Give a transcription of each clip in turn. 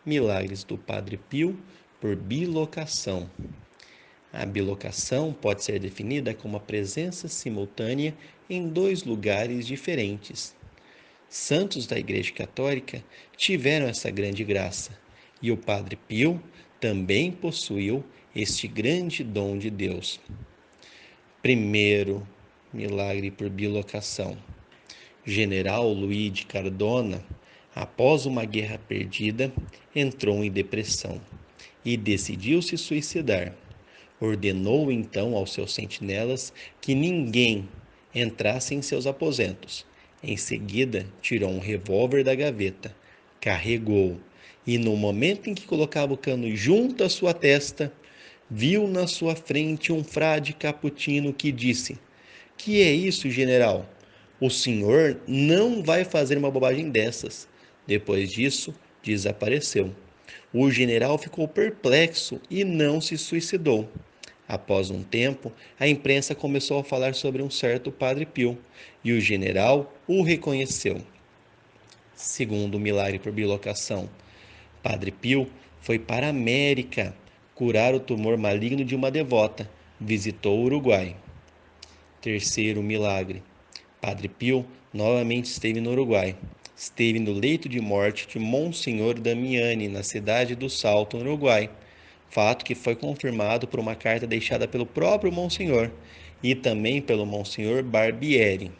Milagres do Padre Pio por bilocação. A bilocação pode ser definida como a presença simultânea em dois lugares diferentes. Santos da Igreja Católica tiveram essa grande graça, e o Padre Pio também possuiu este grande dom de Deus. Primeiro milagre por bilocação. General Luiz de Cardona, após uma guerra perdida, entrou em depressão e decidiu se suicidar. Ordenou então aos seus sentinelas que ninguém entrasse em seus aposentos. Em seguida, tirou um revólver da gaveta, carregou e, no momento em que colocava o cano junto à sua testa, viu na sua frente um frade caputino que disse: "Que é isso, general? O senhor não vai fazer uma bobagem dessas." Depois disso, desapareceu. O general ficou perplexo e não se suicidou. Após um tempo, a imprensa começou a falar sobre um certo Padre Pio, e o general o reconheceu. Segundo milagre por bilocação, Padre Pio foi para a América curar o tumor maligno de uma devota. Visitou o Uruguai. Terceiro milagre. Padre Pio novamente esteve no Uruguai. Esteve no leito de morte de Monsenhor Damiani, na cidade do Salto, no Uruguai. Fato que foi confirmado por uma carta deixada pelo próprio Monsenhor e também pelo Monsenhor Barbieri.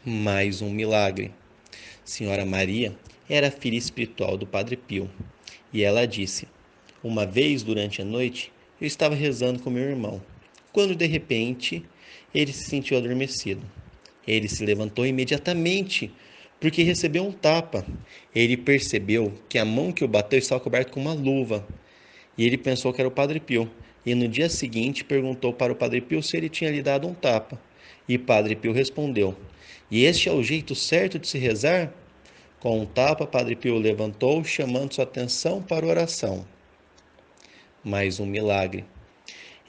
Mais um milagre. Senhora Maria era filha espiritual do Padre Pio, e ela disse: "Uma vez durante a noite eu estava rezando com meu irmão, quando de repente ele se sentiu adormecido. Ele se levantou imediatamente, porque recebeu um tapa. Ele percebeu que a mão que o bateu estava coberta com uma luva, e ele pensou que era o Padre Pio. E no dia seguinte perguntou para o Padre Pio se ele tinha lhe dado um tapa. E Padre Pio respondeu: "E este é o jeito certo de se rezar?" Com um tapa, Padre Pio levantou, chamando sua atenção para a oração. Mais um milagre.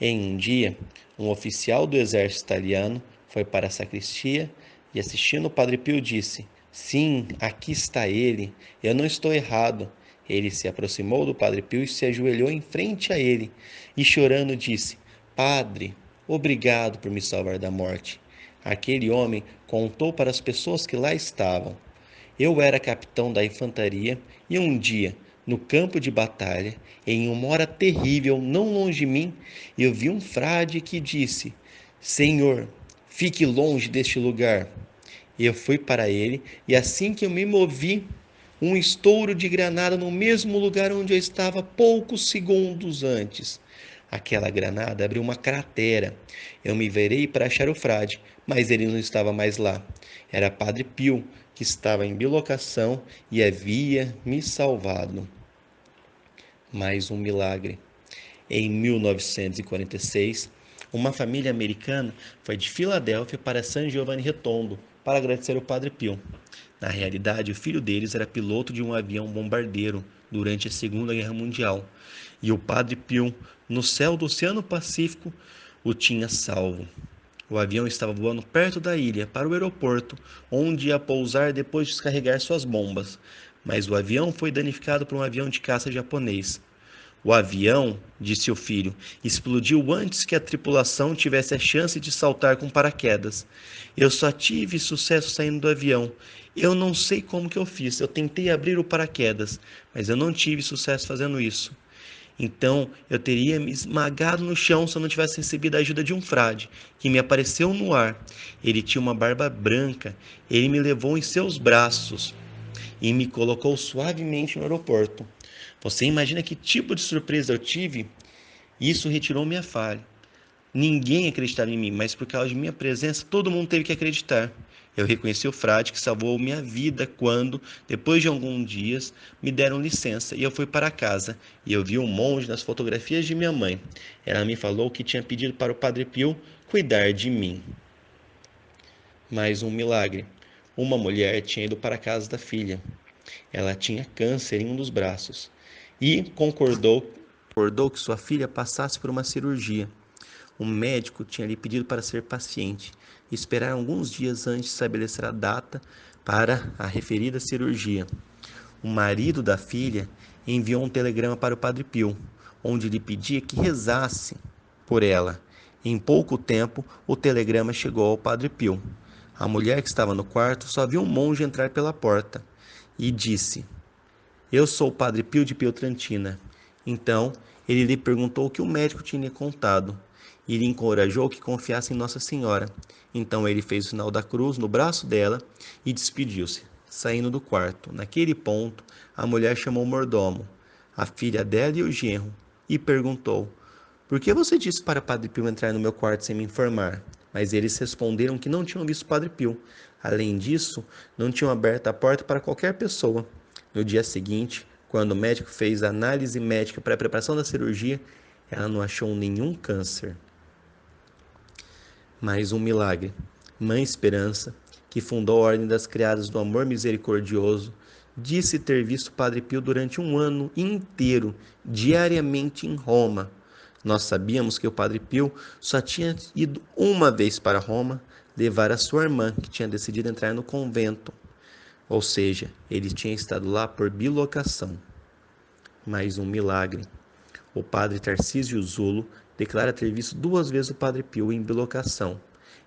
Em um dia, um oficial do exército italiano foi para a sacristia e, assistindo o Padre Pio, disse: "Sim, aqui está ele. Eu não estou errado." Ele se aproximou do Padre Pio e se ajoelhou em frente a ele e, chorando, disse: "Padre, obrigado por me salvar da morte." Aquele homem contou para as pessoas que lá estavam: "Eu era capitão da infantaria e um dia, no campo de batalha, em uma hora terrível, não longe de mim, eu vi um frade que disse: 'Senhor, fique longe deste lugar.' Eu fui para ele e assim que eu me movi, um estouro de granada no mesmo lugar onde eu estava poucos segundos antes. Aquela granada abriu uma cratera. Eu me virei para achar o frade, mas ele não estava mais lá. Era Padre Pio, que estava em bilocação e havia me salvado." Mais um milagre. Em 1946, uma família americana foi de Filadélfia para San Giovanni Retondo para agradecer ao Padre Pio. Na realidade, o filho deles era piloto de um avião bombardeiro durante a Segunda Guerra Mundial, e o Padre Pio, no céu do Oceano Pacífico, o tinha salvo. O avião estava voando perto da ilha, para o aeroporto, onde ia pousar depois de descarregar suas bombas, mas o avião foi danificado por um avião de caça japonês. "O avião," disse o filho, "explodiu antes que a tripulação tivesse a chance de saltar com paraquedas. Eu só tive sucesso saindo do avião. Eu não sei como que eu fiz. Eu tentei abrir o paraquedas, mas eu não tive sucesso fazendo isso. Então eu teria me esmagado no chão se eu não tivesse recebido a ajuda de um frade, que me apareceu no ar. Ele tinha uma barba branca. Ele me levou em seus braços e me colocou suavemente no aeroporto. Você imagina que tipo de surpresa eu tive? Isso retirou minha falha. Ninguém acreditava em mim, mas por causa de minha presença, todo mundo teve que acreditar. Eu reconheci o frade que salvou minha vida quando, depois de alguns dias, me deram licença e eu fui para casa. E eu vi um monge nas fotografias de minha mãe. Ela me falou que tinha pedido para o Padre Pio cuidar de mim." Mais um milagre. Uma mulher tinha ido para a casa da filha. Ela tinha câncer em um dos braços e concordou que sua filha passasse por uma cirurgia. O médico tinha lhe pedido para ser paciente e esperar alguns dias antes de estabelecer a data para a referida cirurgia. O marido da filha enviou um telegrama para o Padre Pio, onde lhe pedia que rezasse por ela. Em pouco tempo, o telegrama chegou ao Padre Pio. A mulher que estava no quarto só viu um monge entrar pela porta e disse: Eu sou o Padre Pio de Pietrantina. Então, ele lhe perguntou o que o médico tinha contado e lhe encorajou que confiasse em Nossa Senhora. Então ele fez o sinal da cruz no braço dela e despediu-se, saindo do quarto. Naquele ponto, a mulher chamou o mordomo, a filha dela e o genro, e perguntou: Por que você disse para o Padre Pio entrar no meu quarto sem me informar? Mas eles responderam que não tinham visto o Padre Pio. Além disso, não tinham aberto a porta para qualquer pessoa. No dia seguinte, quando o médico fez a análise médica para a preparação da cirurgia, ela não achou nenhum câncer. Mais um milagre. Mãe Esperança, que fundou a Ordem das Criadas do Amor Misericordioso, disse ter visto o Padre Pio durante um ano inteiro, diariamente em Roma. Nós sabíamos que o Padre Pio só tinha ido uma vez para Roma levar a sua irmã, que tinha decidido entrar no convento. Ou seja, ele tinha estado lá por bilocação. Mais um milagre. O padre Tarcísio Zulo declara ter visto duas vezes o Padre Pio em bilocação,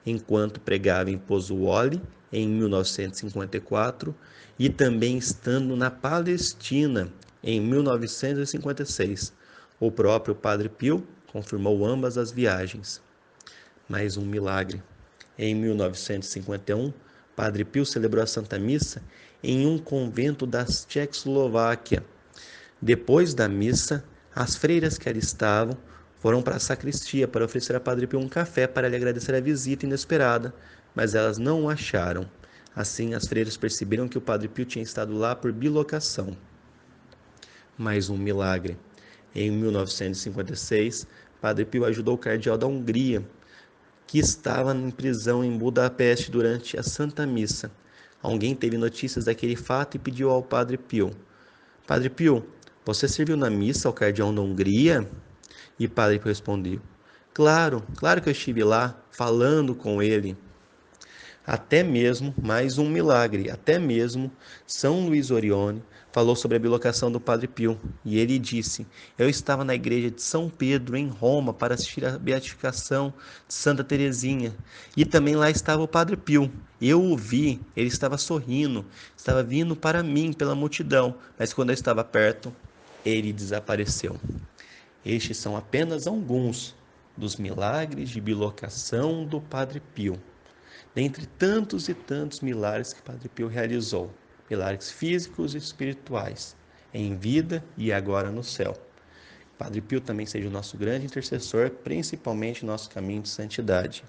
enquanto pregava em Pozzuoli, em 1954, e também estando na Palestina, em 1956. O próprio Padre Pio confirmou ambas as viagens. Mais um milagre. Em 1951, Padre Pio celebrou a Santa Missa em um convento da Tchecoslováquia. Depois da missa, as freiras que ali estavam foram para a sacristia para oferecer a Padre Pio um café para lhe agradecer a visita inesperada, mas elas não o acharam. Assim, as freiras perceberam que o Padre Pio tinha estado lá por bilocação. Mais um milagre. Em 1956, Padre Pio ajudou o cardeal da Hungria, que estava em prisão em Budapeste durante a Santa Missa. Alguém teve notícias daquele fato e pediu ao Padre Pio: Padre Pio, você serviu na missa ao cardeal da Hungria? E Padre Pio respondeu: claro que eu estive lá, falando com ele. Até mesmo, mais um milagre, até mesmo São Luís Orione falou sobre a bilocação do Padre Pio, e ele disse: Eu estava na igreja de São Pedro, em Roma, para assistir à beatificação de Santa Teresinha, e também lá estava o Padre Pio. Eu o vi, ele estava sorrindo, estava vindo para mim pela multidão, mas quando eu estava perto, ele desapareceu. Estes são apenas alguns dos milagres de bilocação do Padre Pio, dentre tantos e tantos milagres que Padre Pio realizou, milagres físicos e espirituais, em vida e agora no céu. Padre Pio também seja o nosso grande intercessor, principalmente no nosso caminho de santidade.